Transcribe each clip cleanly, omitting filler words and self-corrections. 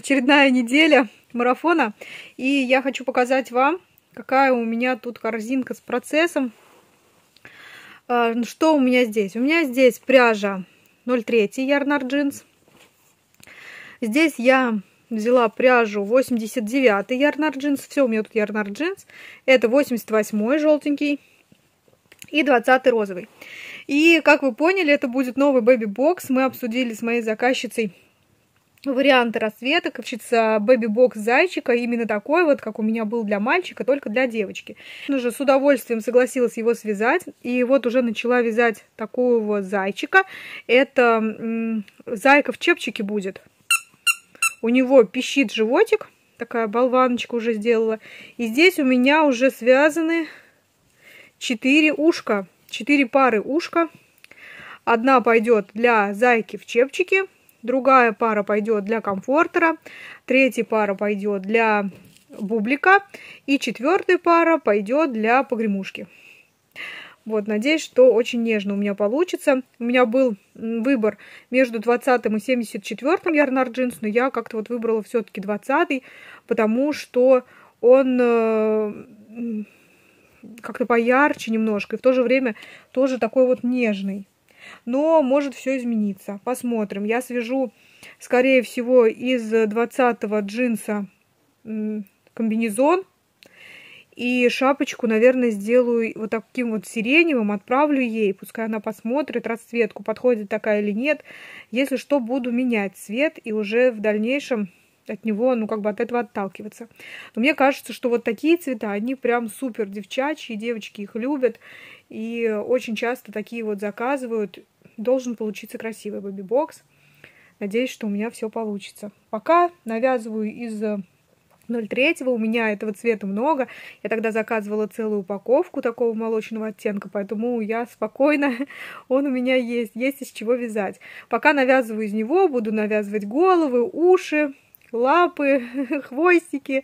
очередная неделя марафона. И я хочу показать вам, какая у меня тут корзинка с процессом. Что у меня здесь? У меня здесь пряжа 0,3 Yarn Art Jeans. Здесь я взяла пряжу 89 Yarn Art Jeans. Все, у меня тут Yarn Art Jeans. Это 88 желтенький и 20 розовый. И, как вы поняли, это будет новый бэби-бокс. Мы обсудили с моей заказчицей варианты расцветок. Бэби-бокс зайчика, именно такой вот, как у меня был для мальчика, только для девочки. Я уже с удовольствием согласилась его связать. И вот уже начала вязать такого вот зайчика. Это зайка в чепчике будет. У него пищит животик. Такая болваночка уже сделала. И здесь у меня уже связаны 4 ушка. 4 пары ушка. Одна пойдет для зайки в чепчике. Другая пара пойдет для комфортера. Третья пара пойдет для бублика. И четвертая пара пойдет для погремушки. Вот, надеюсь, что очень нежно у меня получится. У меня был выбор между 20 и 74 Yarn Art Jeans, но я как-то вот выбрала все-таки 20, потому что он как-то поярче немножко, и в то же время тоже такой вот нежный. Но может все измениться. Посмотрим. Я свяжу, скорее всего, из 20-го джинса комбинезон. И шапочку, наверное, сделаю вот таким вот сиреневым. Отправлю ей. Пускай она посмотрит расцветку, подходит такая или нет. Если что, буду менять цвет. И уже в дальнейшем от него, от этого отталкиваться. Но мне кажется, что вот такие цвета, они прям супер девчачьи. Девочки их любят. И очень часто такие вот заказывают. Должен получиться красивый бэби-бокс. Надеюсь, что у меня все получится. Пока навязываю из 0,3. У меня этого цвета много. Я тогда заказывала целую упаковку такого молочного оттенка. Поэтому я спокойно. Он у меня есть. Есть из чего вязать. Пока навязываю из него. Буду навязывать головы, уши, лапы, хвостики.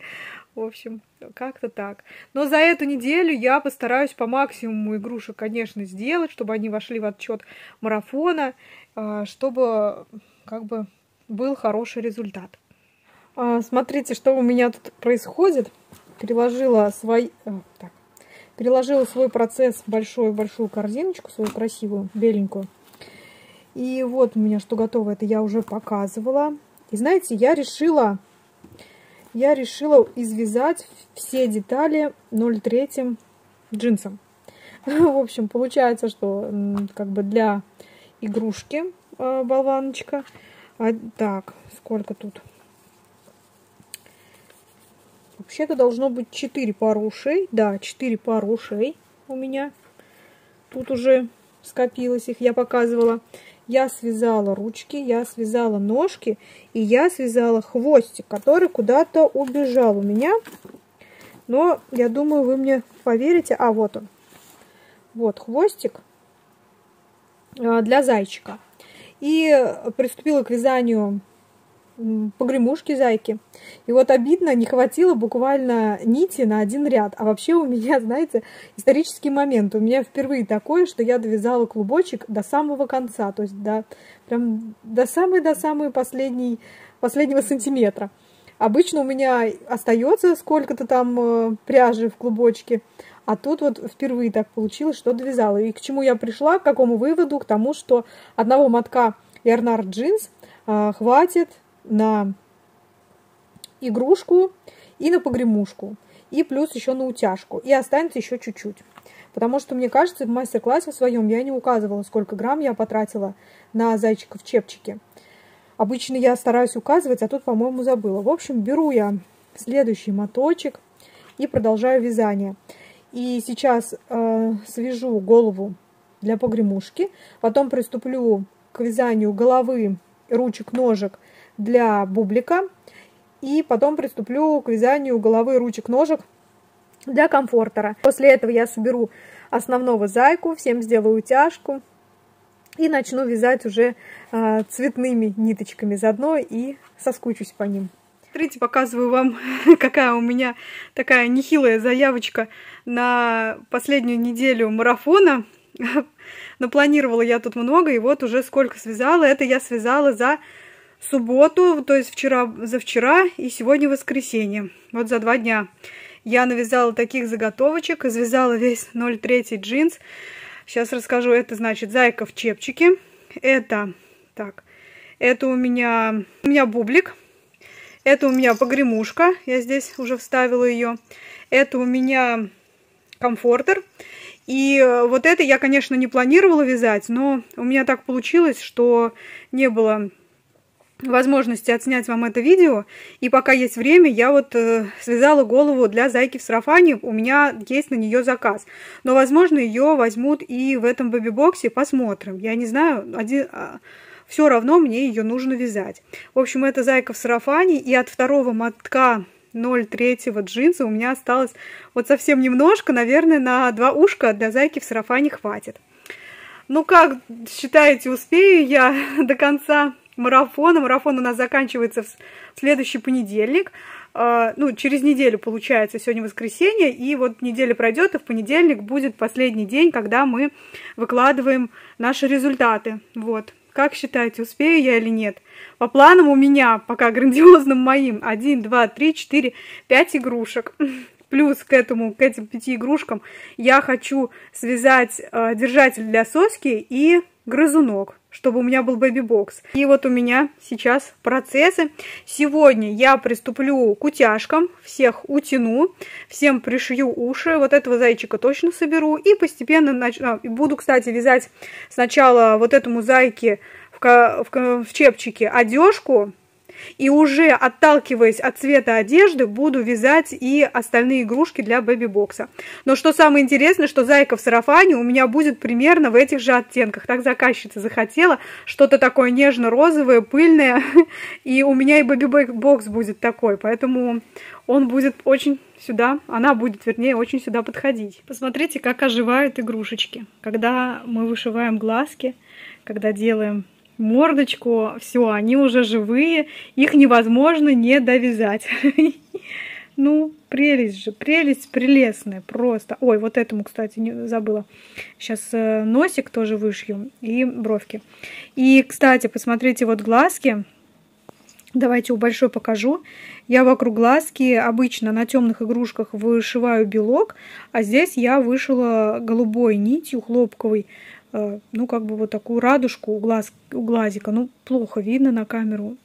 В общем, как-то так. Но за эту неделю я постараюсь по максимуму игрушек, конечно, сделать, чтобы они вошли в отчет марафона, чтобы был хороший результат. Смотрите, что у меня тут происходит. Переложила свой процесс в большую корзиночку, свою красивую, беленькую. И вот у меня что готово, это я уже показывала. И знаете, я решила извязать все детали 0,3 джинсом. В общем, получается, что для игрушки болваночка. Так, сколько тут? Вообще-то должно быть 4 пары ушей. Да, 4 пары ушей у меня. Тут уже скопилось их, я показывала. Я связала ручки, я связала ножки и я связала хвостик, который куда-то убежал у меня. Но я думаю, вы мне поверите. Вот он. Вот хвостик для зайчика. И приступила к вязанию погремушки зайки. И вот обидно, не хватило буквально нити на один ряд. А вообще у меня, знаете, исторический момент. У меня впервые такое, что я довязала клубочек до самого конца. То есть прям до самой последнего сантиметра. Обычно у меня остается сколько-то там пряжи в клубочке. А тут вот впервые так получилось, что довязала. И к чему я пришла, к какому выводу? К тому, что одного мотка Yarn Art Jeans хватит на игрушку и на погремушку. И плюс еще на утяжку. И останется еще чуть-чуть. Потому что, мне кажется, в мастер-классе в своем я не указывала, сколько грамм я потратила на зайчика в чепчике. Обычно я стараюсь указывать, а тут, по-моему, забыла. В общем, беру я следующий моточек и продолжаю вязание. И сейчас свяжу голову для погремушки. Потом приступлю к вязанию головы, ручек, ножек для бублика. И потом приступлю к вязанию головы, ручек, ножек для комфортера. После этого я соберу основного зайку, всем сделаю утяжку. И начну вязать уже цветными ниточками заодно и соскучусь по ним. Смотрите, показываю вам, какая у меня такая нехилая заявочка на последнюю неделю марафона. Напланировала я тут много, и вот уже сколько связала. Это я связала за субботу, то есть позавчера и сегодня воскресенье. Вот за 2 дня я навязала таких заготовочек, извязала весь 0,3 джинс. Сейчас расскажу, это значит зайка в чепчике. Это у меня бублик. Это у меня погремушка, я здесь уже вставила ее. Это у меня комфортер. И вот это я, конечно, не планировала вязать, но у меня так получилось, что не было возможности отснять вам это видео. И пока есть время, я вот связала голову для зайки в сарафане. У меня есть на нее заказ. Но, возможно, ее возьмут и в этом бэби-боксе. Посмотрим. Я не знаю, все равно мне ее нужно вязать. В общем, это зайка в сарафане. И от второго мотка 0,3 джинса у меня осталось вот совсем немножко. Наверное, на 2 ушка для зайки в сарафане хватит. Ну, как считаете, успею я до конца марафона? Марафон у нас заканчивается в следующий понедельник. Ну, через неделю, получается, сегодня воскресенье. И вот неделя пройдет, и в понедельник будет последний день, когда мы выкладываем наши результаты. Вот. Как считаете, успею я или нет? По планам у меня, пока грандиозным моим, 1, 2, 3, 4, 5 игрушек. Плюс к этим 5 игрушкам я хочу связать держатель для соски и грызунок, чтобы у меня был бэби-бокс. И вот у меня сейчас процессы. Сегодня я приступлю к утяжкам, всех утяну, всем пришью уши. Вот этого зайчика точно соберу. И постепенно буду, кстати, вязать сначала вот этому зайке в чепчике одежку. И уже отталкиваясь от цвета одежды, буду вязать и остальные игрушки для бэби-бокса. Но что самое интересное, что зайка в сарафане у меня будет примерно в этих же оттенках. Так заказчица захотела, что-то такое нежно-розовое, пыльное. И у меня и бэби-бокс будет такой, поэтому он будет очень сюда, она будет, вернее, очень сюда подходить. Посмотрите, как оживают игрушечки. Когда мы вышиваем глазки, когда делаем мордочку, все, они уже живые, их невозможно не довязать. Ну, прелесть же, прелесть прелестная, просто. Ой, вот этому, кстати, не забыла. Сейчас носик тоже вышью и бровки. И, кстати, посмотрите, вот глазки. Давайте у большой покажу. Я вокруг глазки обычно на темных игрушках вышиваю белок, а здесь я вышила голубой нитью хлопковой, ну, как бы вот такую радужку у глазика. Ну, плохо видно на камеру.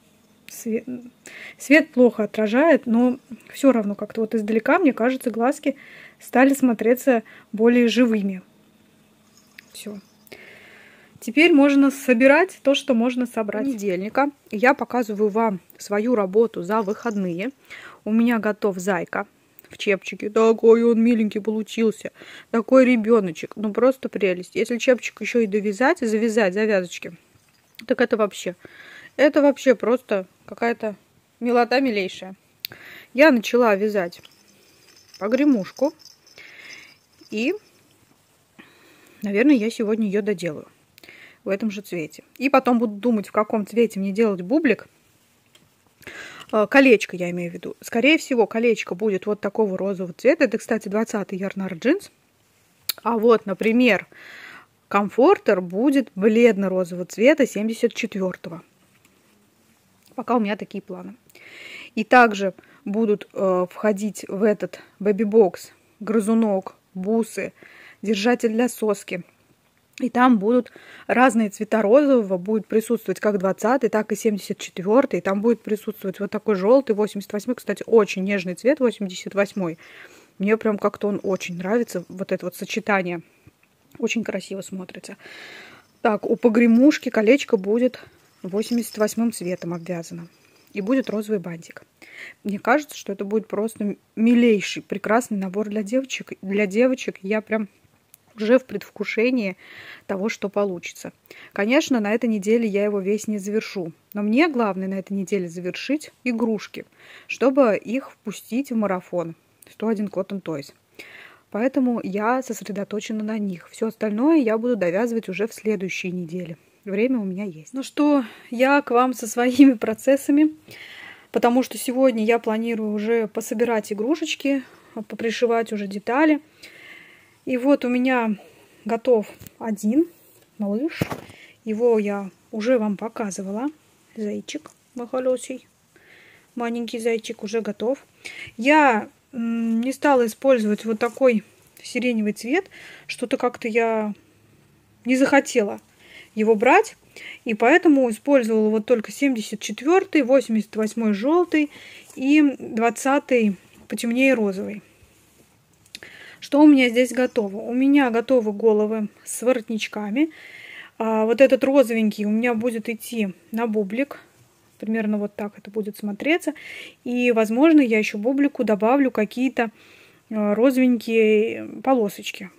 Свет плохо отражает, но все равно как-то вот издалека, мне кажется, глазки стали смотреться более живыми. Все. Теперь можно собирать то, что можно собрать. Понедельника. Я показываю вам свою работу за выходные. У меня готов зайка в чепчике. Такой он миленький получился. Такой ребеночек. Ну, просто прелесть. Если чепчик еще и довязать, и завязать завязочки, так это вообще просто какая-то милота милейшая. Я начала вязать погремушку. И, наверное, я сегодня ее доделаю в этом же цвете. И потом буду думать, в каком цвете мне делать бублик. Колечко я имею в виду. Скорее всего, колечко будет вот такого розового цвета. Это, кстати, 20-й Ярнар джинс. А вот, например, комфортер будет бледно-розового цвета 74-го. Пока у меня такие планы. И также будут входить в этот бэби-бокс грызунок, бусы, держатель для соски. И там будут разные цвета розового, будет присутствовать как 20-й, так и 74-й. Там будет присутствовать вот такой желтый, 88-й, кстати, очень нежный цвет, 88-й. Мне прям как-то он очень нравится, вот это вот сочетание. Очень красиво смотрится. Так, у погремушки колечко будет 88-м цветом обвязано. И будет розовый бантик. Мне кажется, что это будет просто милейший, прекрасный набор для девочек. Для девочек я прям уже в предвкушении того, что получится. Конечно, на этой неделе я его весь не завершу. Но мне главное на этой неделе завершить игрушки, чтобы их впустить в марафон 101 Cotton Toys. Поэтому я сосредоточена на них. Все остальное я буду довязывать уже в следующей неделе. Время у меня есть. Ну что, я к вам со своими процессами, потому что сегодня я планирую уже пособирать игрушечки, попришивать уже детали. И вот у меня готов один малыш. Его я уже вам показывала. Зайчик. мой холосый. Маленький зайчик уже готов. Я не стала использовать вот такой сиреневый цвет. Что-то как-то я не захотела его брать. И поэтому использовала вот только 74-й, 88-й желтый и 20-й потемнее розовый. Что у меня здесь готово? У меня готовы головы с воротничками. Вот этот розовенький у меня будет идти на бублик. Примерно вот так это будет смотреться. И, возможно, я еще бублику добавлю какие-то розовенькие полосочки.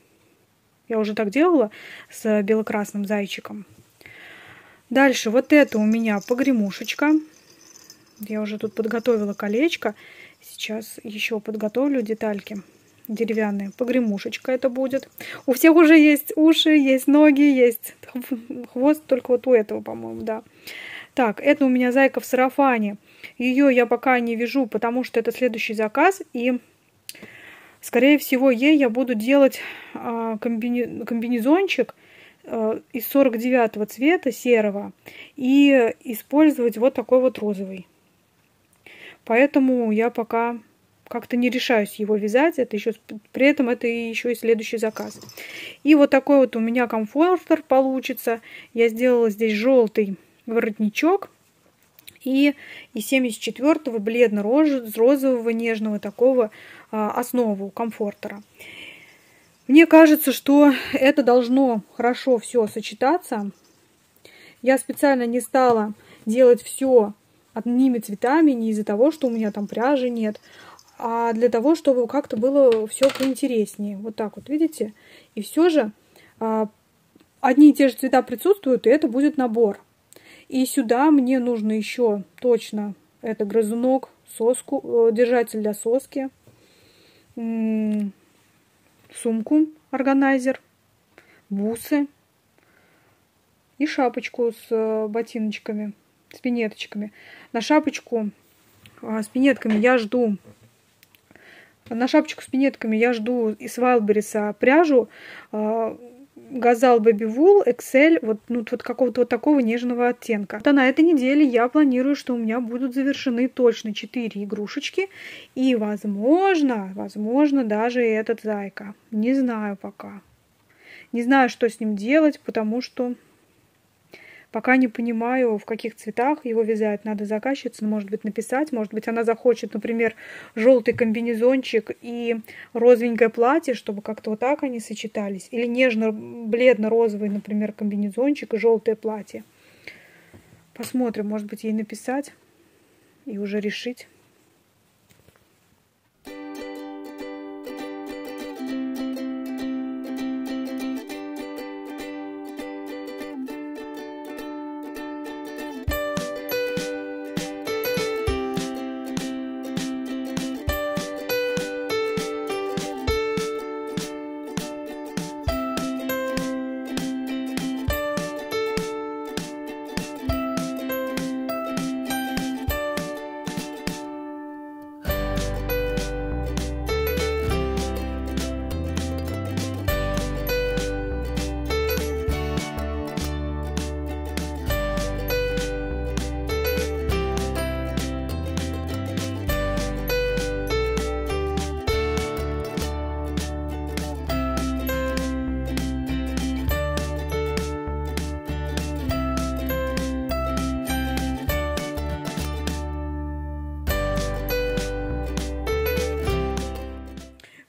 Я уже так делала с бело-красным зайчиком. Дальше вот это у меня погремушечка. Я уже тут подготовила колечко. Сейчас еще подготовлю детальки деревянные. Погремушечка это будет. У всех уже есть уши, есть ноги, есть хвост. Только вот у этого, по-моему, да. Так, это у меня зайка в сарафане. Ее я пока не вяжу, потому что это следующий заказ. И, скорее всего, ей я буду делать комбинезончик из 49-го цвета, серого, и использовать вот такой вот розовый. Поэтому я пока как-то не решаюсь его вязать. Это еще, при этом это еще и следующий заказ. И вот такой вот у меня комфортер получится. Я сделала здесь желтый воротничок и из 74-го бледно-розового нежного такого основу комфортера. Мне кажется, что это должно хорошо все сочетаться. Я специально не стала делать все одними цветами, не из-за того, что у меня там пряжи нет, а для того, чтобы как-то было все поинтереснее. Вот так вот, видите? И все же одни и те же цвета присутствуют, и это будет набор. И сюда мне нужно еще точно это грызунок, соску, держатель для соски, сумку, органайзер, бусы и шапочку с ботиночками, с пинеточками. На шапочку с пинетками я жду, из Вайлдберриса пряжу Газал Baby Wool XL, вот какого-то вот такого нежного оттенка. На этой неделе я планирую, что у меня будут завершены точно 4 игрушечки. И, возможно, даже этот зайка. Не знаю пока. Не знаю, что с ним делать, потому что пока не понимаю, в каких цветах его вязать. Надо заказчице, может быть, написать. Может быть, она захочет, например, желтый комбинезончик и розовенькое платье, чтобы как-то вот так они сочетались. Или нежно-бледно-розовый, например, комбинезончик и желтое платье. Посмотрим, может быть, ей написать и уже решить.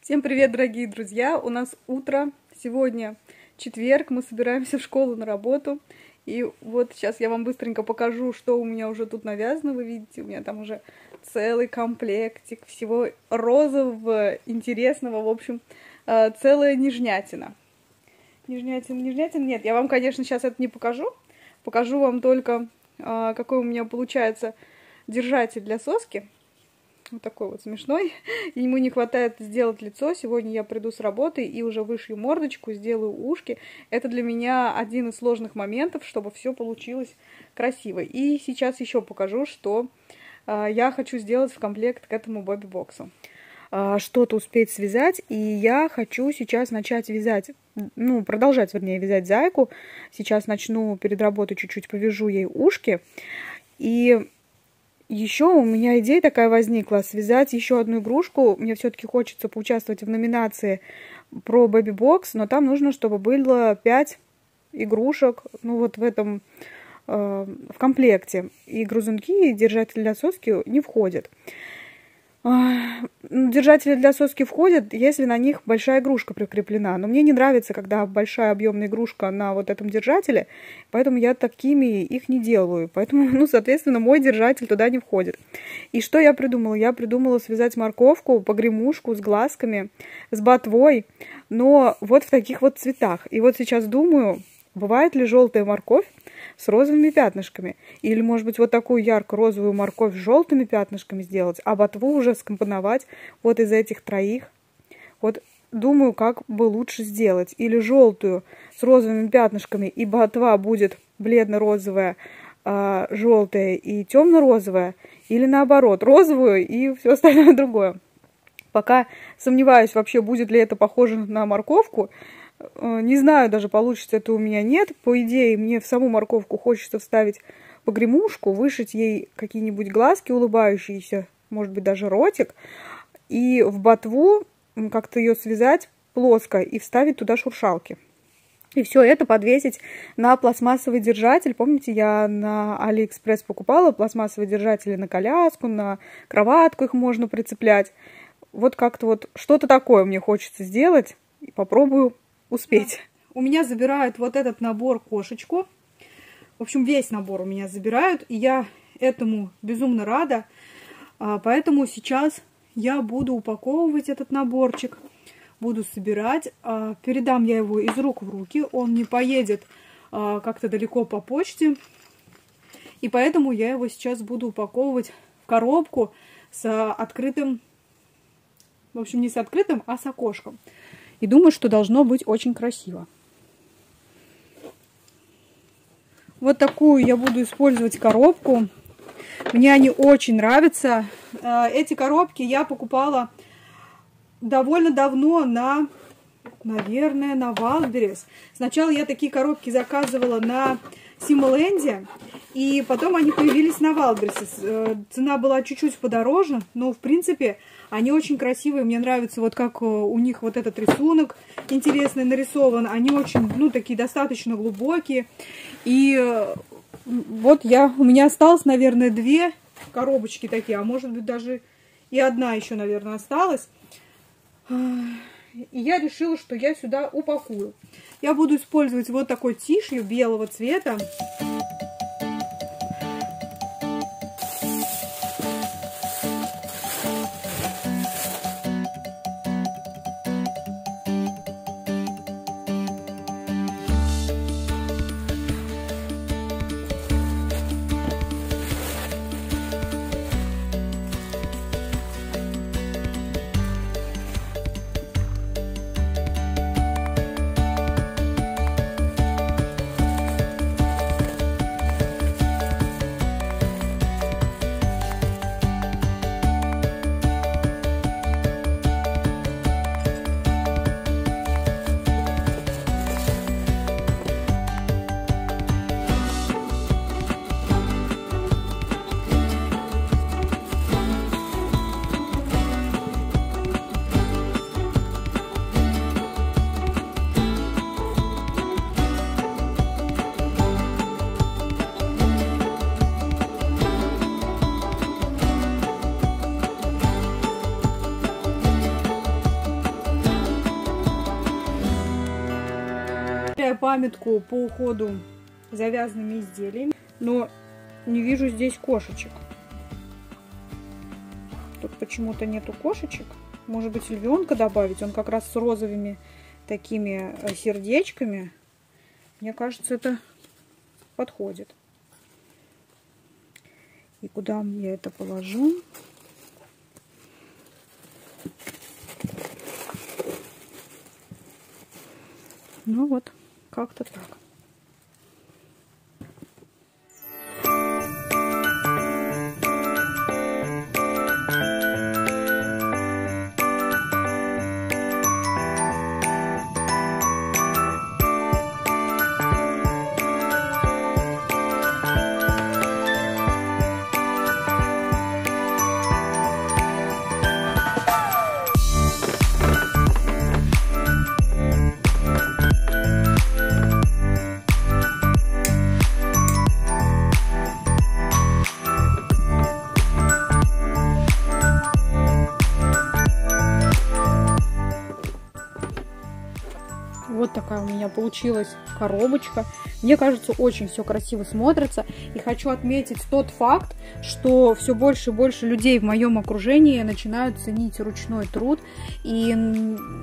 Всем привет, дорогие друзья! У нас утро, сегодня четверг, мы собираемся в школу на работу. И вот сейчас я вам быстренько покажу, что у меня уже тут навязано. Вы видите, у меня там уже целый комплектик всего розового, интересного, в общем, целая нежнятина. Нежнятина? Нет, я вам, конечно, сейчас это не покажу. Покажу вам только, какой у меня получается держатель для соски. Вот такой вот смешной. И ему не хватает сделать лицо. Сегодня я приду с работы и уже вышью мордочку, сделаю ушки. Это для меня один из сложных моментов, чтобы все получилось красиво. И сейчас еще покажу, что я хочу сделать в комплект к этому бэби-боксу. Что-то успеть связать. И я хочу сейчас начать вязать, продолжать, вернее, вязать зайку. Сейчас начну перед работой чуть-чуть повяжу ей ушки. И Еще у меня идея такая возникла, связать еще одну игрушку. Мне все-таки хочется поучаствовать в номинации про Baby Box, но там нужно, чтобы было 5 игрушек, ну вот в этом, в комплекте. И грызунки, и держатели для соски не входят. Держатели для соски входят, если на них большая игрушка прикреплена. Но мне не нравится, когда большая объемная игрушка на вот этом держателе, поэтому я такими их не делаю. Поэтому, ну, соответственно, мой держатель туда не входит. И что я придумала? Я придумала связать морковку, погремушку с глазками, с ботвой, но вот в таких вот цветах. И вот сейчас думаю, бывает ли желтая морковь с розовыми пятнышками? Или, может быть, вот такую ярко-розовую морковь с желтыми пятнышками сделать, а ботву уже скомпоновать вот из этих троих? Вот думаю, как бы лучше сделать. Или желтую с розовыми пятнышками, и ботва будет бледно-розовая, желтая и темно-розовая. Или наоборот, розовую и все остальное другое. Пока сомневаюсь, вообще будет ли это похоже на морковку. Не знаю, даже получится это у меня, нет. По идее, мне в саму морковку хочется вставить погремушку, вышить ей какие-нибудь глазки улыбающиеся, может быть, даже ротик. И в ботву как-то ее связать плоско и вставить туда шуршалки. И все это подвесить на пластмассовый держатель. Помните, я на Алиэкспресс покупала пластмассовые держатели на коляску, на кроватку их можно прицеплять. Вот как-то вот что-то такое мне хочется сделать. И попробую успеть. У меня забирают вот этот набор кошечку. В общем, весь набор у меня забирают. И я этому безумно рада. Поэтому сейчас я буду упаковывать этот наборчик. Буду собирать. Передам я его из рук в руки. Он не поедет как-то далеко по почте. И поэтому я его сейчас буду упаковывать в коробку с открытым... В общем, не с открытым, а с окошком. И думаю, что должно быть очень красиво. Вот такую я буду использовать коробку. Мне они очень нравятся. Эти коробки я покупала довольно давно наверное, на Wildberries. Сначала я такие коробки заказывала на Симоленде, и потом они появились на Wildberries. Цена была чуть-чуть подороже, но в принципе они очень красивые. Мне нравится вот как у них вот этот рисунок интересный нарисован. Они очень, ну, такие достаточно глубокие. И вот у меня осталось, наверное, 2 коробочки такие, а может быть даже и одна еще, наверное, осталась. И я решила, что я сюда упакую. Я буду использовать вот такой тишью белого цвета. Памятку по уходу за вязаными изделиями, но не вижу здесь кошечек. Тут почему-то нету кошечек. Может быть, львенка добавить? Он как раз с розовыми такими сердечками. Мне кажется, это подходит. И куда я это положу? Ну вот. Как-то так. такая у меня получилась коробочка. Мне кажется, очень все красиво смотрится. И хочу отметить тот факт, что все больше и больше людей в моем окружении начинают ценить ручной труд и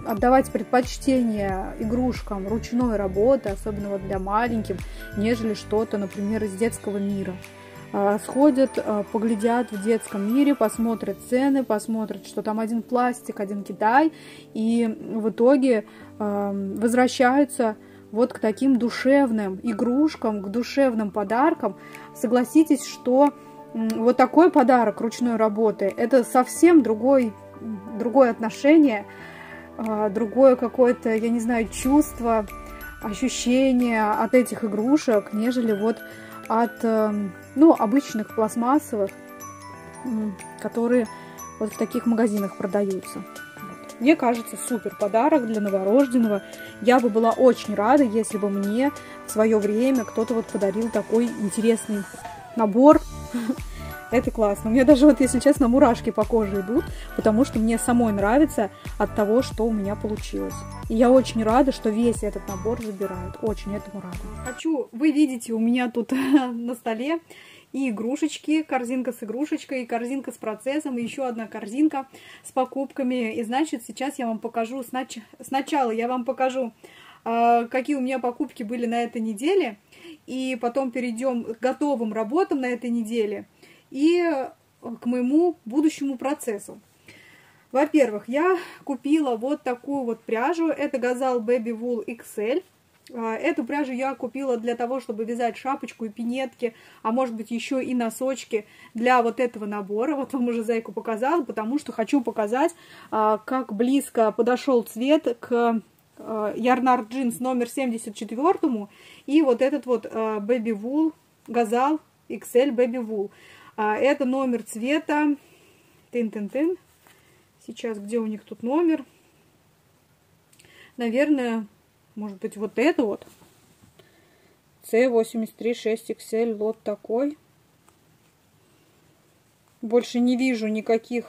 отдавать предпочтение игрушкам ручной работы, особенно вот для маленьких, нежели что-то, например, из детского мира. Сходят, поглядят в детском мире, посмотрят цены, посмотрят, что там один пластик, один Китай, и в итоге возвращаются вот к таким душевным игрушкам, к душевным подаркам. Согласитесь, что вот такой подарок ручной работы – это совсем другое отношение, другое какое-то, я не знаю, чувство, ощущение от этих игрушек, нежели вот от обычных пластмассовых, которые вот в таких магазинах продаются. Мне кажется, супер подарок для новорожденного. Я бы была очень рада, если бы мне в свое время кто-то вот подарил такой интересный набор. Это классно. У меня даже, вот, если честно, мурашки по коже идут, потому что мне самой нравится от того, что у меня получилось. И я очень рада, что весь этот набор забирают. Очень этому рада. Вы видите, у меня тут на столе и игрушечки, корзинка с игрушечкой, и корзинка с процессом, и еще одна корзинка с покупками. И значит, сейчас я вам покажу, сначала я вам покажу, какие у меня покупки были на этой неделе, и потом перейдем к готовым работам на этой неделе и к моему будущему процессу. Во-первых, я купила вот такую вот пряжу. Это Gazal Baby Wool XL. Эту пряжу я купила для того, чтобы вязать шапочку и пинетки, а может быть еще и носочки для вот этого набора. Вот вам уже зайку показала, потому что хочу показать, как близко подошел цвет к Yarnart Jeans номер 74 и вот этот вот Baby Wool Gazal XL Baby Wool. Это номер цвета, тын-тын-тын, сейчас где у них тут номер, наверное, может быть вот это вот, C836XL, лот такой. Больше не вижу никаких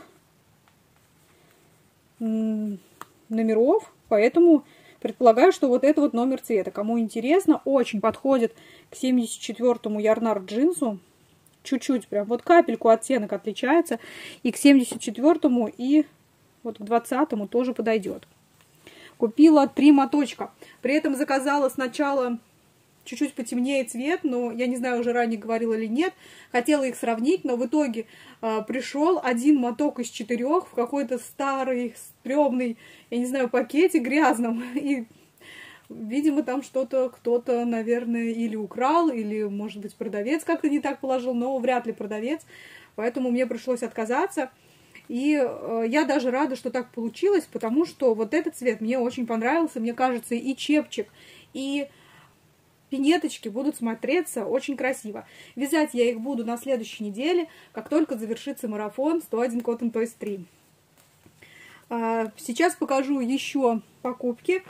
номеров, поэтому предполагаю, что вот это вот номер цвета. Кому интересно, очень подходит к 74-му Yarnart джинсу. Чуть-чуть, прям вот капельку оттенок отличается. И к 74-му, и вот к 20-му тоже подойдет. Купила 3 моточка. При этом заказала сначала чуть-чуть потемнее цвет, но я не знаю, уже ранее говорила или нет. Хотела их сравнить, но в итоге пришел один моток из 4 в какой-то старый, стрёмный, я не знаю, пакете грязном. И видимо, там что-то кто-то, наверное, или украл, или, может быть, продавец как-то не так положил, но вряд ли продавец. Поэтому мне пришлось отказаться. И я даже рада, что так получилось, потому что вот этот цвет мне очень понравился. Мне кажется, и чепчик, и пинеточки будут смотреться очень красиво. Вязать я их буду на следующей неделе, как только завершится марафон 101 Cotton Toys 3. Сейчас покажу еще покупки.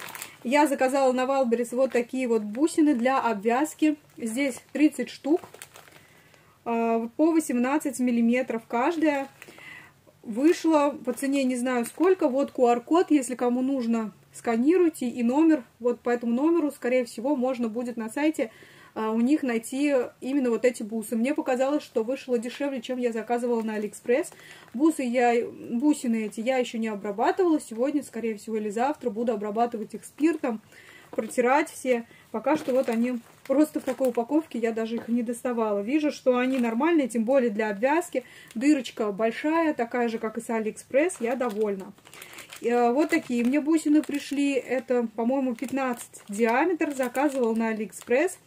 Я заказала на Вайлдберрис вот такие вот бусины для обвязки. Здесь 30 штук по 18 миллиметров каждая. Вышло по цене не знаю сколько. Вот QR-код, если кому нужно, сканируйте. И номер, вот по этому номеру, скорее всего, можно будет на сайте у них найти именно вот эти бусы. Мне показалось, что вышло дешевле, чем я заказывала на Алиэкспресс. Бусины эти я еще не обрабатывала. Сегодня, скорее всего, или завтра буду обрабатывать их спиртом, протирать все. Пока что вот они просто в такой упаковке, я даже их не доставала. Вижу, что они нормальные, тем более для обвязки. Дырочка большая, такая же, как и с Алиэкспресс. Я довольна. Вот такие мне бусины пришли. Это, по-моему, 15 диаметр. Заказывала на Алиэкспресс.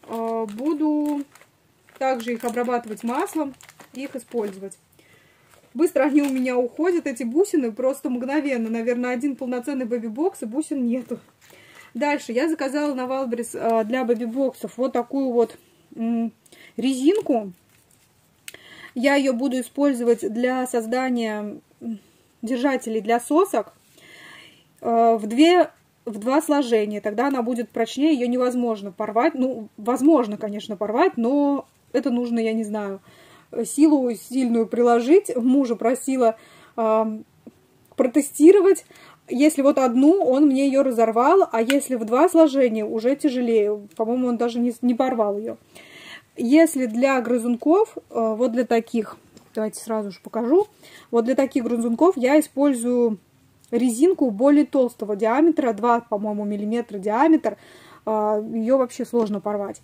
Буду также их обрабатывать маслом и их использовать. Быстро они у меня уходят, эти бусины, просто мгновенно. Наверное, один полноценный бэби-бокс, и бусин нету. Дальше я заказала на Вайлдберрис для бэби-боксов вот такую вот резинку. Я ее буду использовать для создания держателей для сосок в два сложения. Тогда она будет прочнее, ее невозможно порвать. Ну, возможно, конечно, порвать, но это нужно, я не знаю, силу сильную приложить. Мужа просила протестировать, Если вот одну, он мне ее разорвал, а если в 2 сложения, уже тяжелее. По-моему, он даже не порвал ее. Если для грызунков, вот для таких, давайте сразу же покажу, вот для таких грызунков я использую резинку более толстого диаметра, 2, по-моему, миллиметра диаметр. Ее вообще сложно порвать.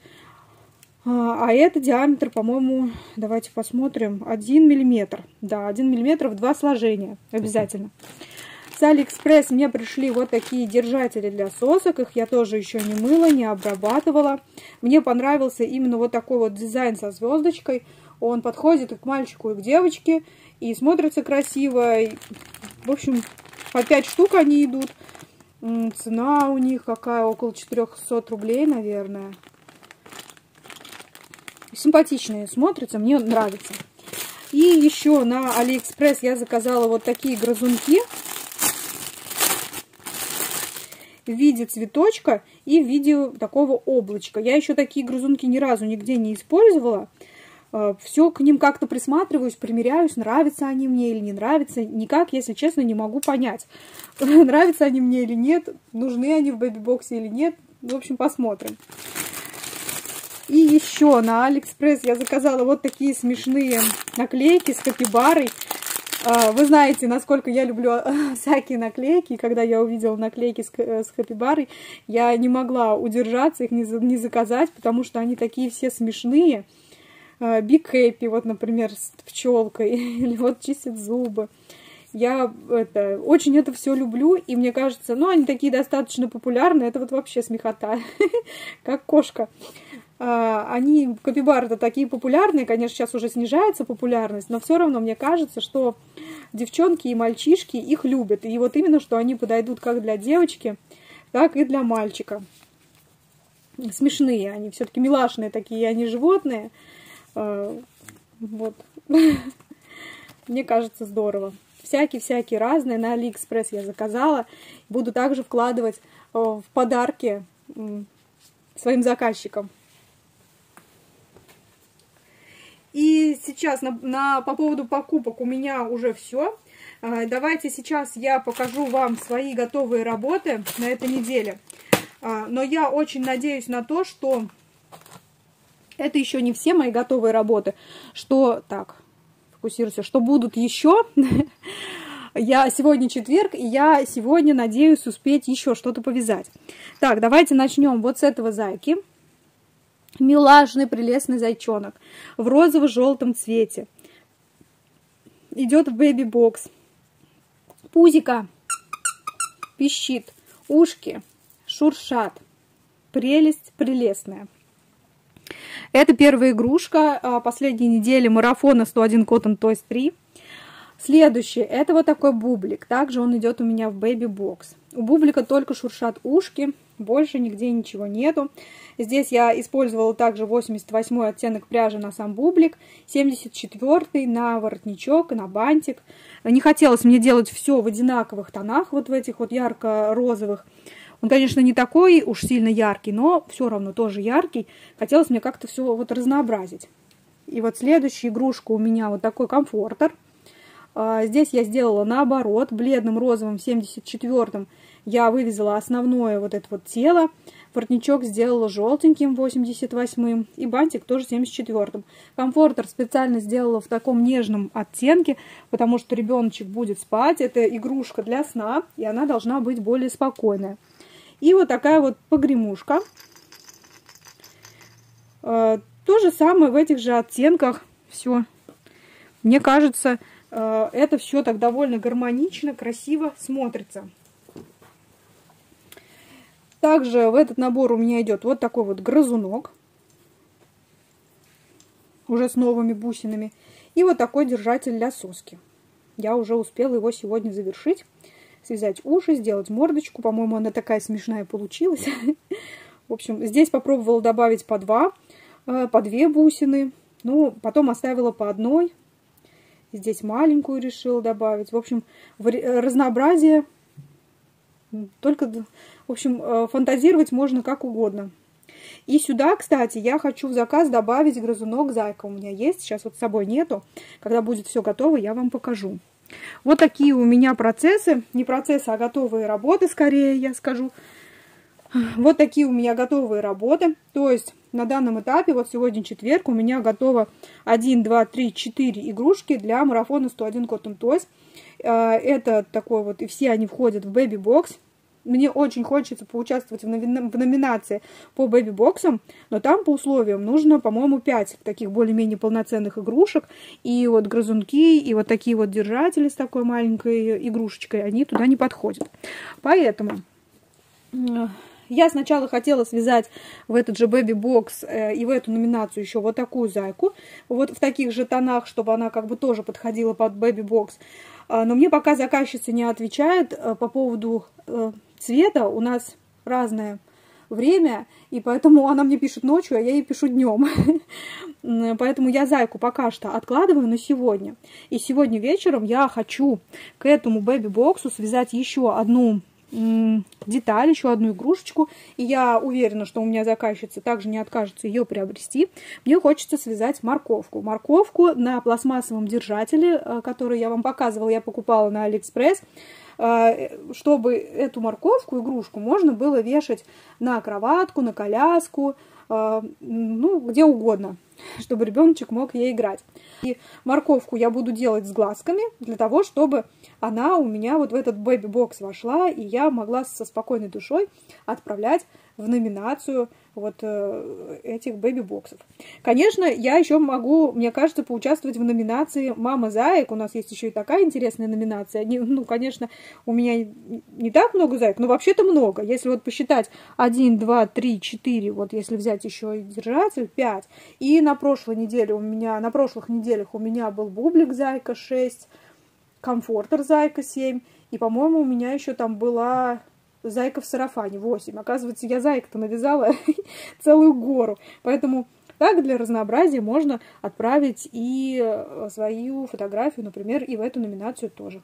А это диаметр, по-моему, давайте посмотрим, 1 миллиметр. Да, 1 миллиметр в 2 сложения обязательно. С Алиэкспресс мне пришли вот такие держатели для сосок. Их я тоже еще не мыла, не обрабатывала. Мне понравился именно вот такой вот дизайн со звездочкой. Он подходит и к мальчику, и к девочке. И смотрится красиво. В общем, по 5 штук они идут. Цена у них какая? Около 400 рублей, наверное. Симпатичные смотрятся, мне нравится. И еще на Алиэкспресс я заказала вот такие грызунки в виде цветочка и в виде такого облачка. Я еще такие грызунки ни разу нигде не использовала. Все к ним как-то присматриваюсь, примеряюсь, нравятся они мне или не нравятся. Никак, если честно, не могу понять, нравятся они мне или нет, нужны они в бэби-боксе или нет. В общем, посмотрим. И еще на Алиэкспресс я заказала вот такие смешные наклейки с капибарой. Вы знаете, насколько я люблю всякие наклейки. Когда я увидела наклейки с капибарой, я не могла удержаться, их не заказать, потому что они такие все смешные. Big Happy, вот, например, с пчелкой, или вот чистят зубы. Я очень это все люблю, и мне кажется, ну, они такие достаточно популярны, это вот вообще смехота, как кошка. Они, капибары-то такие популярные, конечно, сейчас уже снижается популярность, но все равно мне кажется, что девчонки и мальчишки их любят. И вот именно, что они подойдут как для девочки, так и для мальчика. Смешные они, все-таки милашные такие, они животные. Вот. Мне кажется, здорово. Всякие разные. На Алиэкспресс я заказала. Буду также вкладывать в подарки своим заказчикам. И сейчас по поводу покупок у меня уже все. Давайте сейчас я покажу вам свои готовые работы на этой неделе. Но я очень надеюсь на то, что это еще не все мои готовые работы. Что, так, фокусируйся, что будут еще. Сегодня четверг, и я сегодня надеюсь успеть еще что-то повязать. Так, давайте начнем вот с этого зайки. Милашный, прелестный зайчонок в розово-желтом цвете. Идет в бэби-бокс. Пузика пищит, ушки шуршат. Прелесть прелестная. Это первая игрушка последней недели марафона 101 Cotton Toys 3. Следующий, это вот такой бублик. Также он идет у меня в бэби-бокс. У бублика только шуршат ушки, больше нигде ничего нету. Здесь я использовала также 88-й оттенок пряжи на сам бублик, 74-й на воротничок, на бантик. Не хотелось мне делать все в одинаковых тонах, вот в этих вот ярко-розовых. Он, конечно, не такой уж сильно яркий, но все равно тоже яркий. Хотелось мне как-то все вот разнообразить. И вот следующая игрушка у меня вот такой комфортер. Здесь я сделала наоборот, бледным розовым 74-м я вывязала основное вот это вот тело, воротничок сделала желтеньким 88-м и бантик тоже 74-м. Комфортер специально сделала в таком нежном оттенке, потому что ребеночек будет спать, это игрушка для сна, и она должна быть более спокойная. И вот такая вот погремушка. То же самое в этих же оттенках, все. Мне кажется, это все так довольно гармонично, красиво смотрится. Также в этот набор у меня идет вот такой вот грызунок. Уже с новыми бусинами. И вот такой держатель для соски. Я уже успела его сегодня завершить. Связать уши, сделать мордочку. По-моему, она такая смешная получилась. В общем, здесь попробовала добавить по 2 бусины. Ну, потом оставила по одной. Здесь маленькую решила добавить. В общем, разнообразие. Только, в общем, фантазировать можно как угодно. И сюда, кстати, я хочу в заказ добавить грызунок зайка. У меня есть. Сейчас вот с собой нету. Когда будет все готово, я вам покажу. Вот такие у меня процессы. Не процессы, а готовые работы, скорее я скажу. Вот такие у меня готовые работы. То есть на данном этапе, вот сегодня четверг, у меня готово 1, 2, 3, 4 игрушки для марафона 101 Cotton Toys. Это такой вот, и все они входят в Baby Box. Мне очень хочется поучаствовать в номинации по бэби-боксам, но там по условиям нужно, по-моему, 5 таких более-менее полноценных игрушек. И вот грызунки, и вот такие вот держатели с такой маленькой игрушечкой, они туда не подходят. Поэтому я сначала хотела связать в этот же бэби-бокс и в эту номинацию еще вот такую зайку, вот в таких же тонах, чтобы она как бы тоже подходила под бэби-бокс. Но мне пока заказчица не отвечает по поводу цвета. У нас разное время, и поэтому она мне пишет ночью, а я ей пишу днем. Поэтому я зайку пока что откладываю на сегодня. И сегодня вечером я хочу к этому бэби-боксу связать еще одну деталь, еще одну игрушечку. И я уверена, что у меня заказчица также не откажется ее приобрести. Мне хочется связать морковку. Морковку на пластмассовом держателе, который я вам показывала, я покупала на Алиэкспресс, чтобы эту морковку, игрушку, можно было вешать на кроватку, на коляску, ну, где угодно, чтобы ребеночек мог ей играть. И морковку я буду делать с глазками, для того, чтобы она у меня вот в этот бэби-бокс вошла, и я могла со спокойной душой отправлять в номинацию вот этих бэби-боксов. Конечно, я еще могу, мне кажется, поучаствовать в номинации «Мама заек». У нас есть еще и такая интересная номинация. Ну, конечно, у меня не так много заек, но вообще-то много. Если вот посчитать 1, 2, 3, 4, вот если взять еще и держатель, 5. И на прошлой неделе на прошлых неделях у меня был бублик зайка 6, комфортер зайка 7. И, по-моему, у меня еще там была зайка в сарафане 8. Оказывается, я зайка-то навязала целую гору. Поэтому так для разнообразия можно отправить и свою фотографию, например, и в эту номинацию тоже.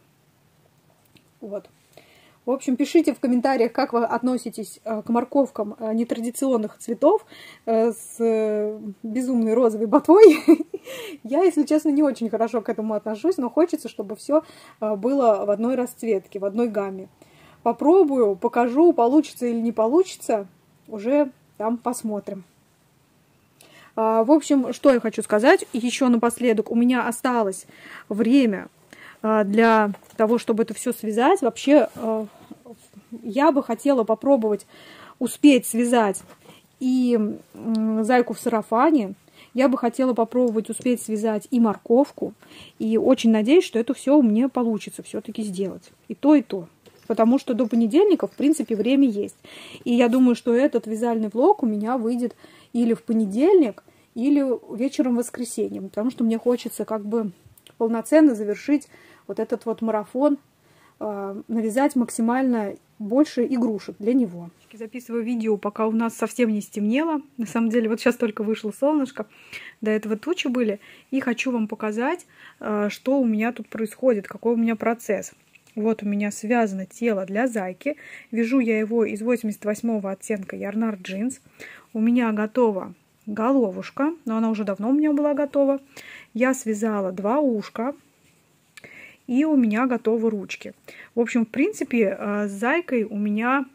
Вот. В общем, пишите в комментариях, как вы относитесь к морковкам нетрадиционных цветов с безумной розовой ботвой. Я, если честно, не очень хорошо к этому отношусь, но хочется, чтобы все было в одной расцветке, в одной гамме. Попробую, покажу, получится или не получится, уже там посмотрим. В общем, что я хочу сказать еще напоследок. У меня осталось время для того, чтобы это все связать. Вообще, я бы хотела попробовать успеть связать и зайку в сарафане. Я бы хотела попробовать успеть связать и морковку. И очень надеюсь, что это все у меня получится все-таки сделать. И то, и то. Потому что до понедельника, в принципе, время есть. И я думаю, что этот вязальный влог у меня выйдет или в понедельник, или вечером в воскресенье. Потому что мне хочется как бы полноценно завершить вот этот вот марафон, навязать максимально больше игрушек для него. Записываю видео, пока у нас совсем не стемнело. На самом деле, вот сейчас только вышло солнышко. До этого тучи были. И хочу вам показать, что у меня тут происходит, какой у меня процесс. Вот у меня связано тело для зайки. Вяжу я его из 88-го оттенка Ярнар Джинс. У меня готова головушка, но она уже давно у меня была готова. Я связала 2 ушка. И у меня готовы ручки. В общем, в принципе, с зайкой у меня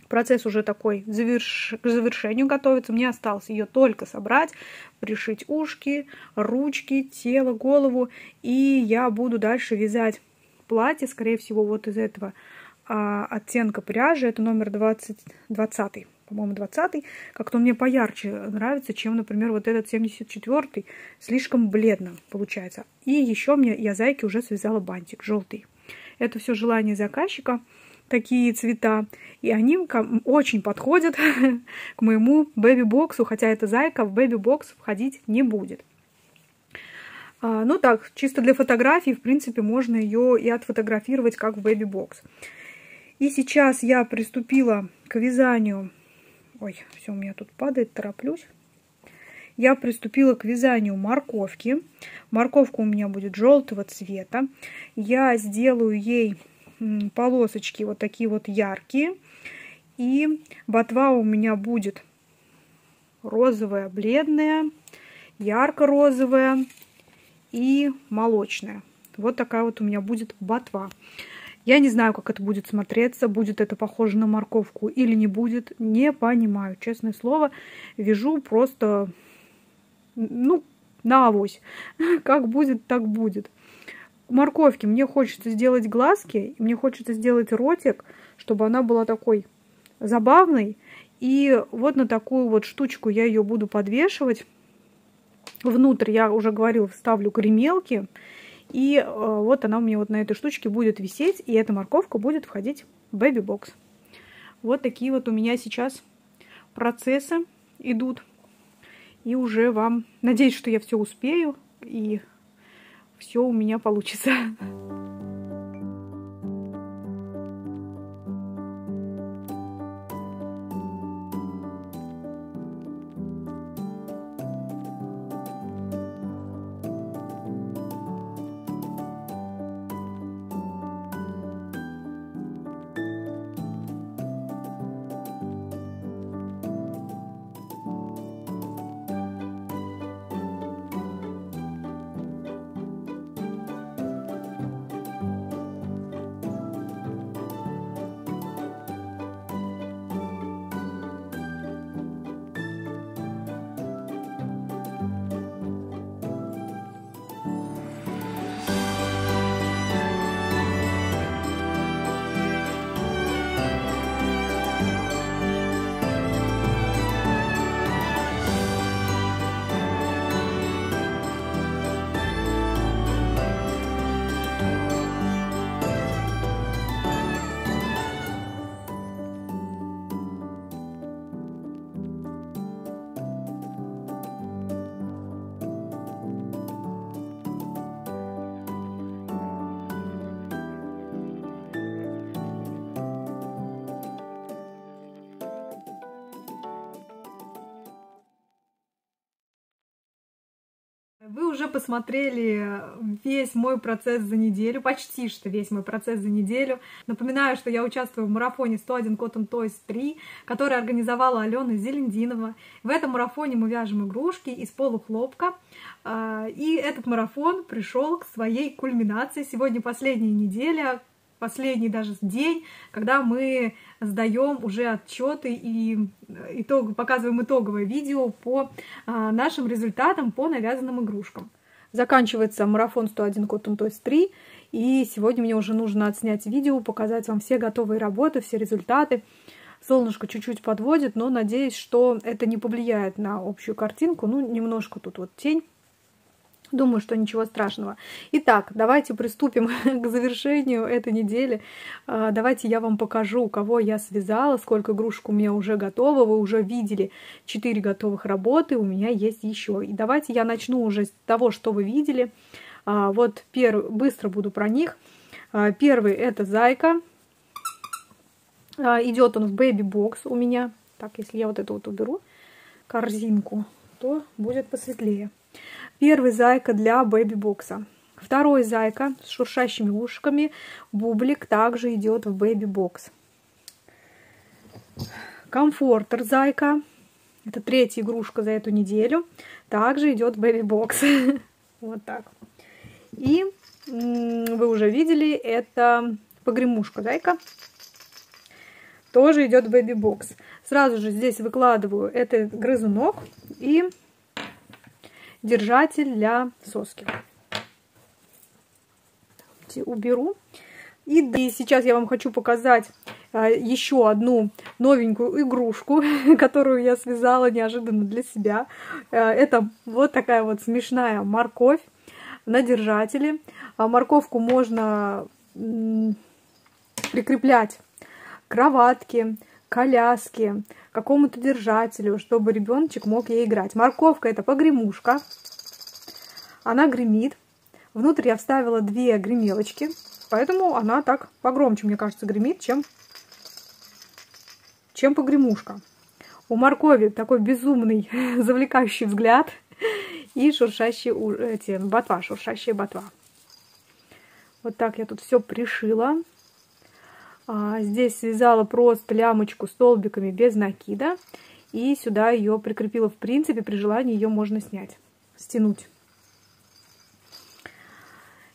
процесс уже такой к завершению готовится. Мне осталось ее только собрать, пришить ушки, ручки, тело, голову. И я буду дальше вязать платье, скорее всего, вот из этого оттенка пряжи. Это номер 20, по-моему, 20. Как-то он мне поярче нравится, чем, например, вот этот 74-й. Слишком бледно получается. И еще я зайке уже связала бантик желтый. Это все желание заказчика, такие цвета. И они очень подходят к моему бэби-боксу, хотя эта зайка в бэби-бокс входить не будет. Ну так, чисто для фотографий, в принципе, можно ее и отфотографировать как в бэби-бокс. И сейчас я приступила к вязанию. Ой, все у меня тут падает, тороплюсь. Я приступила к вязанию морковки. Морковка у меня будет желтого цвета. Я сделаю ей полосочки вот такие вот яркие. И ботва у меня будет розовая, бледная, ярко-розовая и молочная. Вот такая вот у меня будет ботва. Я не знаю, как это будет смотреться, будет это похоже на морковку или не будет, не понимаю, честное слово. Вяжу просто, ну, на авось. Как будет, так будет. К морковке мне хочется сделать глазки, мне хочется сделать ротик, чтобы она была такой забавной. И вот на такую вот штучку я ее буду подвешивать. Внутрь, я уже говорила, вставлю гремелки. И вот она у меня вот на этой штучке будет висеть, и эта морковка будет входить в бэби-бокс. Вот такие вот у меня сейчас процессы идут. И уже вам... Надеюсь, что я все успею, и все у меня получится. Вы уже посмотрели весь мой процесс за неделю, почти что весь мой процесс за неделю. Напоминаю, что я участвую в марафоне 101 Cotton Toys 3, который организовала Алена Зелендинова. В этом марафоне мы вяжем игрушки из полухлопка. И этот марафон пришел к своей кульминации. Сегодня последняя неделя, последний даже день, когда мы сдаем уже отчеты и показываем итоговое видео по нашим результатам по навязанным игрушкам. Заканчивается марафон 101 Cotton Toys 3, и сегодня мне уже нужно отснять видео, показать вам все готовые работы, все результаты. Солнышко чуть-чуть подводит, но надеюсь, что это не повлияет на общую картинку. Ну, немножко тут вот тень. Думаю, что ничего страшного. Итак, давайте приступим к завершению этой недели. Давайте я вам покажу, кого я связала, сколько игрушек у меня уже готово. Вы уже видели 4 готовых работы, у меня есть еще. И давайте я начну уже с того, что вы видели. Вот быстро буду про них. Первый — это зайка. Идет он в Baby Box у меня. Так, если я вот эту вот уберу корзинку, то будет посветлее. Первый зайка для бэби-бокса. Второй зайка с шуршащими ушками, бублик, также идет в бэби-бокс. Комфортер зайка. Это третья игрушка за эту неделю. Также идет в бэби-бокс. Вот так. И вы уже видели, это погремушка зайка. Тоже идет в бэби-бокс. Сразу же здесь выкладываю это грызунок и держатель для соски. Уберу. И сейчас я вам хочу показать еще одну новенькую игрушку, которую я связала неожиданно для себя. Это вот такая вот смешная морковь на держателе. Морковку можно прикреплять к кроватке, коляске, какому-то держателю, чтобы ребеночек мог ей играть. Морковка — это погремушка. Она гремит. Внутрь я вставила 2 гремелочки, поэтому она так погромче, мне кажется, гремит, чем погремушка. У моркови такой безумный, завлекающий взгляд и шуршащая ботва. Вот так я тут все пришила. Здесь связала просто лямочку столбиками без накида. И сюда ее прикрепила. В принципе, при желании ее можно снять, стянуть.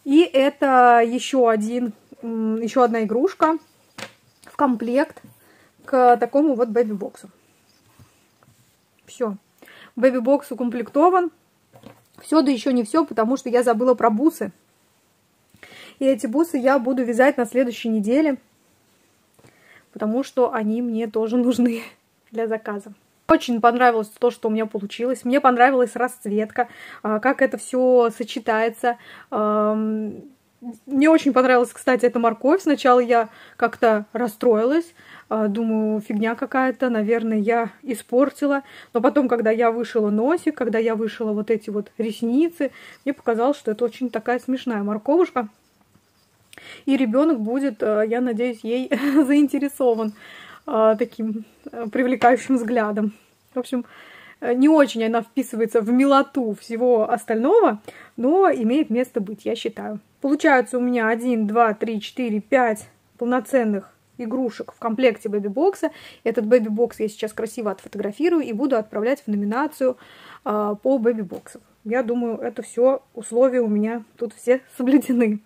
И это еще одна игрушка в комплект к такому вот бэби-боксу. Все. Бэби-бокс укомплектован. Все, да еще не все, потому что я забыла про бусы. И эти бусы я буду вязать на следующей неделе, потому что они мне тоже нужны для заказа. Очень понравилось то, что у меня получилось. Мне понравилась расцветка, как это все сочетается. Мне очень понравилась, кстати, эта морковь. Сначала я как-то расстроилась. Думаю, фигня какая-то, наверное, я испортила. Но потом, когда я вышила носик, когда я вышила вот эти вот ресницы, мне показалось, что это очень такая смешная морковушка. И ребенок будет, я надеюсь, ей заинтересован таким привлекающим взглядом. В общем, не очень она вписывается в милоту всего остального, но имеет место быть, я считаю. Получается у меня 1, 2, 3, 4, 5 полноценных игрушек в комплекте бэби-бокса. Этот бэби-бокс я сейчас красиво отфотографирую и буду отправлять в номинацию по бэби-боксам. Я думаю, это все условия у меня тут все соблюдены.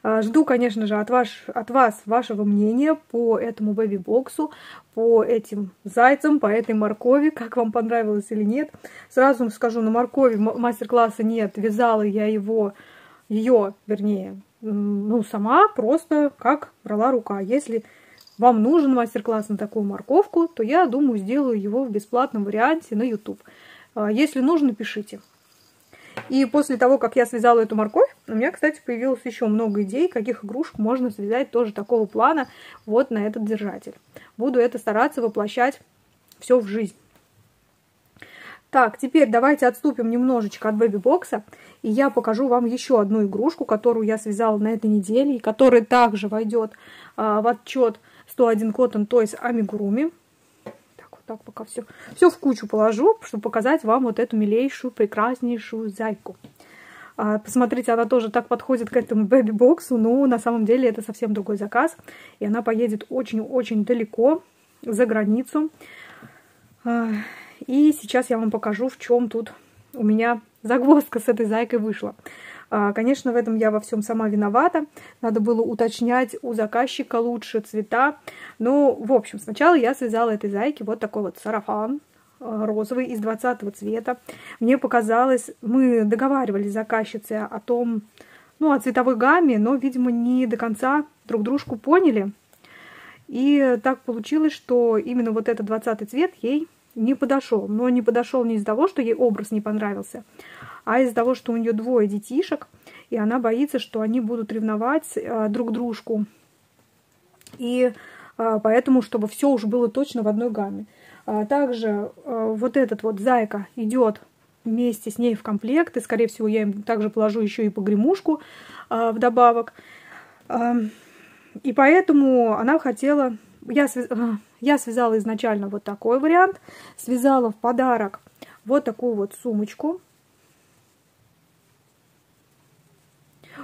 Жду, конечно же, от вас вашего мнения по этому бэби-боксу, по этим зайцам, по этой моркови, как вам понравилось или нет. Сразу скажу, на моркови мастер-класса нет, вязала я ее, сама, просто как брала рука. Если вам нужен мастер-класс на такую морковку, то я думаю, сделаю его в бесплатном варианте на YouTube. Если нужно, пишите. И после того, как я связала эту морковь, у меня, кстати, появилось еще много идей, каких игрушек можно связать тоже такого плана вот на этот держатель. Буду это стараться воплощать все в жизнь. Так, теперь давайте отступим немножечко от бэби-бокса, и я покажу вам еще одну игрушку, которую я связала на этой неделе, и которая также войдет в отчет 101 Cotton Toys Amigurumi. Так, пока все в кучу положу, чтобы показать вам вот эту милейшую, прекраснейшую зайку. Посмотрите, она тоже так подходит к этому бэби-боксу, но на самом деле это совсем другой заказ, и она поедет очень-очень далеко, за границу. И сейчас я вам покажу, в чем тут у меня загвоздка с этой зайкой вышла. Конечно, в этом я во всем сама виновата. Надо было уточнять у заказчика лучше цвета. Ну, в общем, сначала я связала этой зайке вот такой вот сарафан розовый из 20 цвета. Мне показалось, мы договаривались с заказчицей о том, о цветовой гамме, но, видимо, не до конца друг дружку поняли. И так получилось, что именно вот этот 20 цвет ей не подошел. Но не подошел не из-за того, что ей образ не понравился, а из-за того, что у нее 2 детишек, и она боится, что они будут ревновать друг дружку. И поэтому, чтобы все уже было точно в одной гамме. Также вот этот вот зайка идет вместе с ней в комплект, и, скорее всего, я им также положу еще и погремушку вдобавок. И поэтому она хотела... Я связала изначально вот такой вариант, связала в подарок вот такую вот сумочку.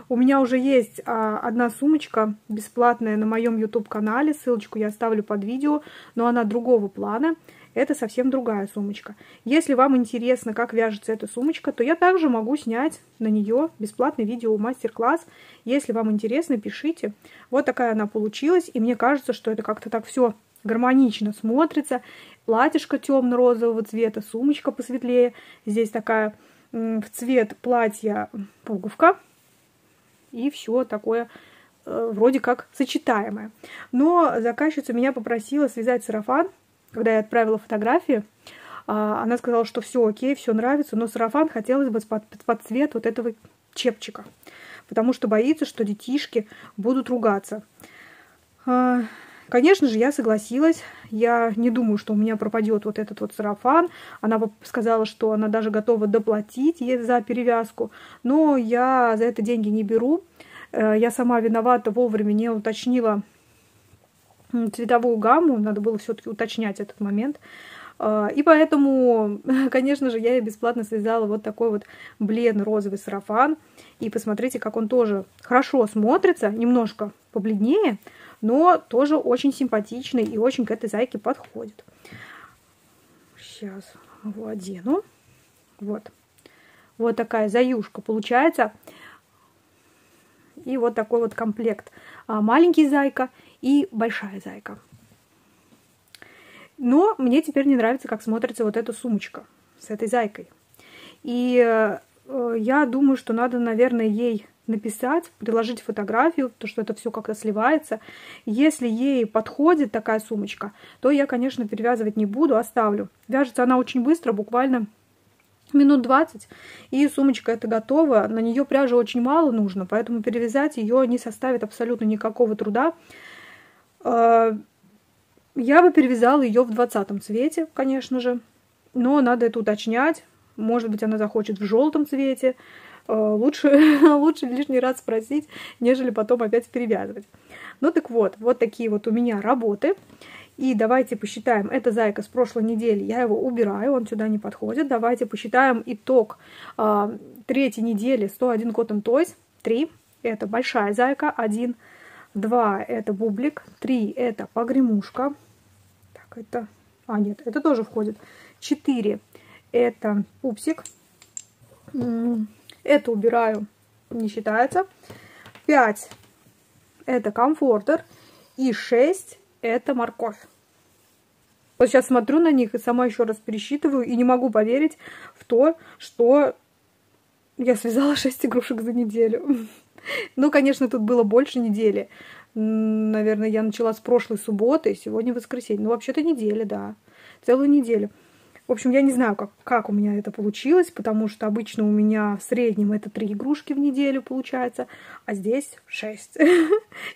У меня уже есть одна сумочка бесплатная на моем YouTube-канале, ссылочку я оставлю под видео, но она другого плана. Это совсем другая сумочка. Если вам интересно, как вяжется эта сумочка, то я также могу снять на нее бесплатный видео-мастер-класс. Если вам интересно, пишите. Вот такая она получилась, и мне кажется, что это как-то так все гармонично смотрится. Платьишко темно-розового цвета, сумочка посветлее. Здесь такая в цвет платья пуговка. И все такое вроде как сочетаемое. Но заказчица меня попросила связать сарафан. Когда я отправила фотографии, она сказала, что все окей, все нравится, но сарафан хотелось бы под цвет вот этого чепчика, потому что боится, что детишки будут ругаться. Конечно же, я согласилась. Я не думаю, что у меня пропадет вот этот вот сарафан. Она сказала, что она даже готова доплатить ей за перевязку, но я за это деньги не беру. Я сама виновата, вовремя не уточнила цветовую гамму, надо было все-таки уточнять этот момент. И поэтому, конечно же, я ей бесплатно связала вот такой вот бледно-розовый сарафан. И посмотрите, как он тоже хорошо смотрится, немножко побледнее, но тоже очень симпатичный и очень к этой зайке подходит. Сейчас его одену. Вот. Вот такая заюшка получается. И вот такой вот комплект. Маленький зайка и большая зайка. Но мне теперь не нравится, как смотрится вот эта сумочка с этой зайкой. И я думаю, что надо, наверное, ей написать, приложить фотографию, потому что это все как-то сливается. Если ей подходит такая сумочка, то я, конечно, перевязывать не буду, оставлю. Вяжется она очень быстро, буквально минут 20, и сумочка эта готова. На нее пряжи очень мало нужно, поэтому перевязать ее не составит абсолютно никакого труда. Я бы перевязала ее в 20-м цвете, конечно же, но надо это уточнять. Может быть, она захочет в желтом цвете. Лучше лишний раз спросить, нежели потом опять перевязывать. Ну так вот, вот такие вот у меня работы. И давайте посчитаем. Это зайка с прошлой недели. Я его убираю, он сюда не подходит. Давайте посчитаем итог третьей недели. 101 Cotton Toys. 3. Это большая зайка. 1. 2. Это бублик. 3. Это погремушка. Так, это... нет, это тоже входит. 4. Это пупсик. Это убираю, не считается. 5 это комфортер. И 6 это морковь. Вот сейчас смотрю на них и сама еще раз пересчитываю. И не могу поверить в то, что я связала 6 игрушек за неделю. Ну, конечно, тут было больше недели. Наверное, я начала с прошлой субботы. Сегодня воскресенье. Ну, вообще-то неделя, да. Целую неделю. В общем, я не знаю, как у меня это получилось, потому что обычно у меня в среднем это 3 игрушки в неделю получается, а здесь 6.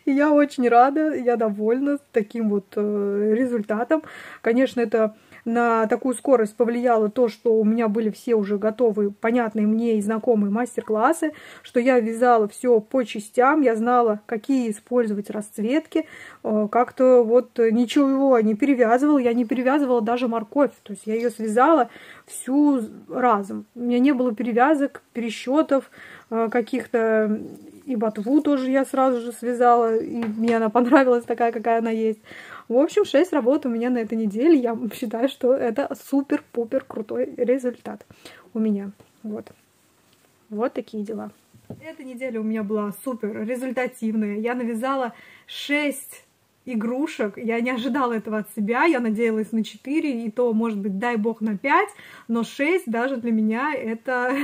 И я очень рада, я довольна таким вот результатом. Конечно, это на такую скорость повлияло то, что у меня были все уже готовые, понятные мне и знакомые мастер-классы, что я вязала все по частям, я знала, какие использовать расцветки, как-то вот ничего не перевязывала, я не перевязывала даже морковь, то есть я ее связала всю разом. У меня не было перевязок, пересчетов каких-то, и ботву тоже я сразу же связала, и мне она понравилась такая, какая она есть. В общем, 6 работ у меня на этой неделе. Я считаю, что это супер-пупер крутой результат у меня. Вот. Вот такие дела. Эта неделя у меня была супер результативная. Я навязала 6 игрушек. Я не ожидала этого от себя. Я надеялась на 4, и то, может быть, дай бог, на 5. Но 6 даже для меня это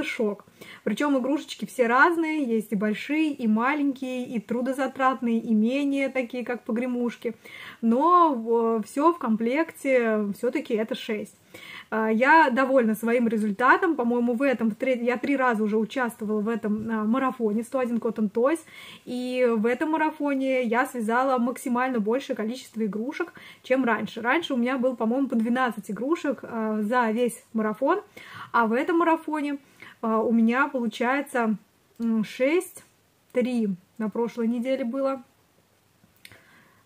шок. Причем игрушечки все разные, есть и большие, и маленькие, и трудозатратные, и менее такие, как погремушки. Но все в комплекте, все-таки это 6. Я довольна своим результатом. По-моему, я 3 раза уже участвовала в этом марафоне 101 Cotton Toys. И в этом марафоне я связала максимально большее количество игрушек, чем раньше. Раньше у меня было, по-моему, по 12 игрушек за весь марафон. А в этом марафоне у меня получается 6, 3 на прошлой неделе было.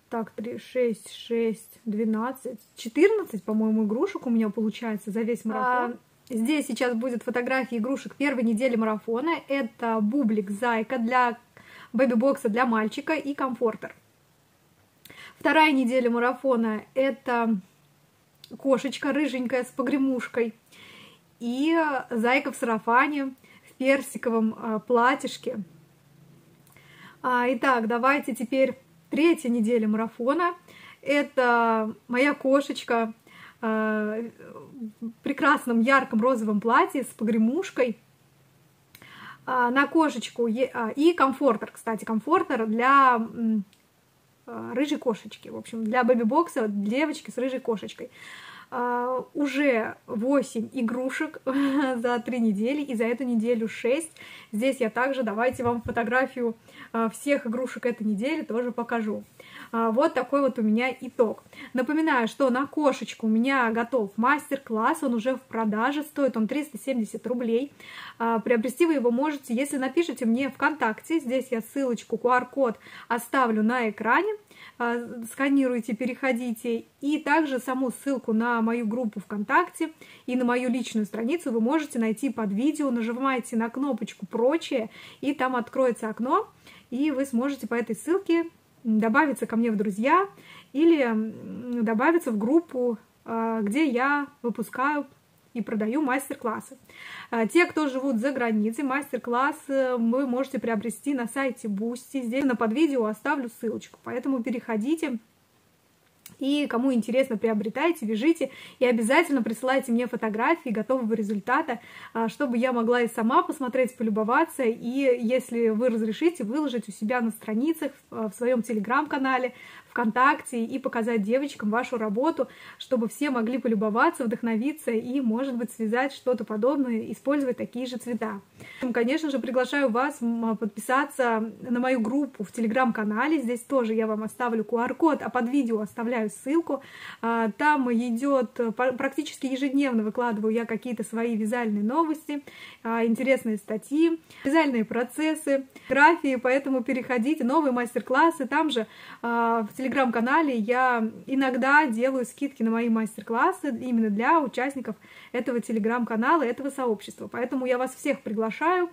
Так, 3, 6, 6, 12, 14, по-моему, игрушек у меня получается за весь марафон. Здесь сейчас будет фотографии игрушек первой недели марафона. Это бублик, зайка для бэби-бокса для мальчика и комфортер. Вторая неделя марафона — это кошечка рыженькая с погремушкой и зайка в сарафане в персиковом платьишке. Итак, давайте теперь третья неделя марафона. Это моя кошечка в прекрасном ярком розовом платье с погремушкой. На кошечку и комфортер, кстати, комфортер для рыжей кошечки, в общем, для бэби-бокса девочки с рыжей кошечкой. Уже 8 игрушек за 3 недели, и за эту неделю 6. Здесь я также, давайте вам фотографию всех игрушек этой недели тоже покажу. Вот такой вот у меня итог. Напоминаю, что на кошечку у меня готов мастер-класс, он уже в продаже, стоит он 370 рублей. Приобрести вы его можете, если напишите мне ВКонтакте, здесь я ссылочку, QR-код оставлю на экране. Сканируйте, переходите, и также саму ссылку на мою группу ВКонтакте и на мою личную страницу вы можете найти под видео. Нажимаете на кнопочку «Прочее», и там откроется окно, и вы сможете по этой ссылке добавиться ко мне в друзья или добавиться в группу, где я выпускаю и продаю мастер-классы. Те, кто живут за границей, мастер-класс вы можете приобрести на сайте Boosty. Здесь под видео оставлю ссылочку, поэтому переходите. И кому интересно, приобретайте, вяжите и обязательно присылайте мне фотографии готового результата, чтобы я могла и сама посмотреть, полюбоваться, и если вы разрешите, выложить у себя на страницах, в своем телеграм-канале, ВКонтакте и показать девочкам вашу работу, чтобы все могли полюбоваться, вдохновиться и, может быть, связать что-то подобное, использовать такие же цвета. Конечно же, приглашаю вас подписаться на мою группу в телеграм-канале. Здесь тоже я вам оставлю QR-код, а под видео оставляю ссылку. Там идет практически ежедневно, выкладываю я какие-то свои вязальные новости, интересные статьи, вязальные процессы, графии, поэтому переходите, новые мастер-классы. Там же в телеграм-канале я иногда делаю скидки на мои мастер-классы именно для участников этого телеграм-канала, этого сообщества. Поэтому я вас всех приглашаю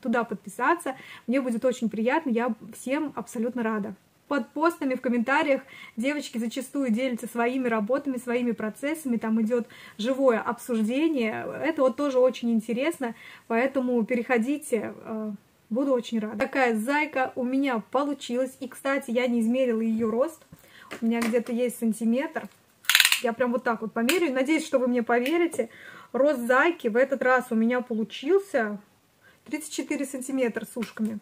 туда подписаться. Мне будет очень приятно, я всем абсолютно рада. Под постами в комментариях девочки зачастую делятся своими работами, своими процессами, там идет живое обсуждение. Это вот тоже очень интересно, поэтому переходите, буду очень рада. Такая зайка у меня получилась. И, кстати, я не измерила ее рост. У меня где-то есть сантиметр. Я прям вот так вот померяю. Надеюсь, что вы мне поверите. Рост зайки в этот раз у меня получился 34 сантиметра с ушками.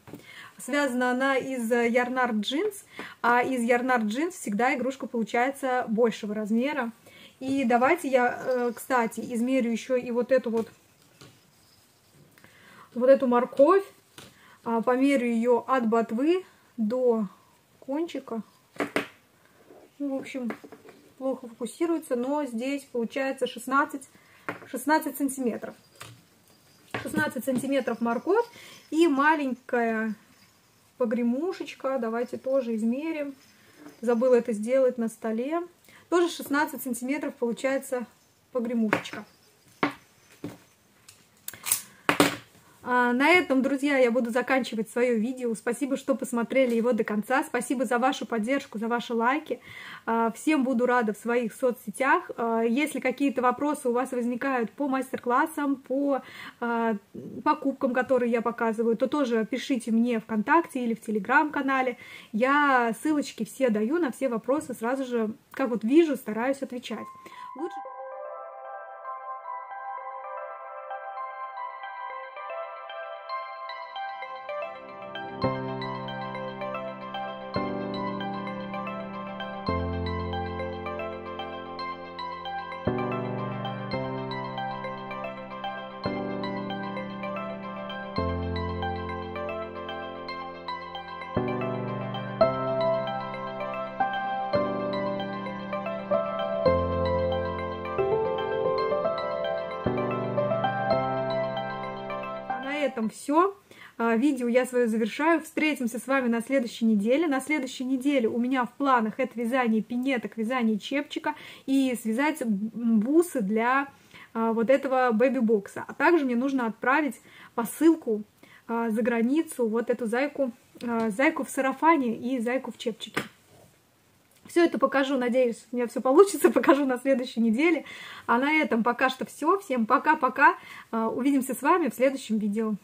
Связана она из Yarnart Jeans, а из Yarnart Jeans всегда игрушка получается большего размера. И давайте я, кстати, измерю еще и вот эту морковь, померю ее от ботвы до кончика. Ну, в общем, плохо фокусируется, но здесь получается 16 сантиметров. 16 сантиметров морковь и маленькая погремушечка. Давайте тоже измерим. Забыла это сделать на столе. Тоже 16 сантиметров получается погремушечка. На этом, друзья, я буду заканчивать свое видео. Спасибо, что посмотрели его до конца. Спасибо за вашу поддержку, за ваши лайки. Всем буду рада в своих соцсетях. Если какие-то вопросы у вас возникают по мастер-классам, по покупкам, которые я показываю, то тоже пишите мне ВКонтакте или в Телеграм-канале. Я ссылочки все даю на все вопросы сразу же, как вот вижу, стараюсь отвечать. Лучше... На этом все. Видео я свое завершаю. Встретимся с вами на следующей неделе. На следующей неделе у меня в планах это вязание пинеток, вязание чепчика и связать бусы для вот этого бэби-бокса. А также мне нужно отправить посылку за границу вот эту зайку в сарафане и зайку в чепчике. Все это покажу, надеюсь, у меня все получится, покажу на следующей неделе. А на этом пока что все. Всем пока-пока. Увидимся с вами в следующем видео.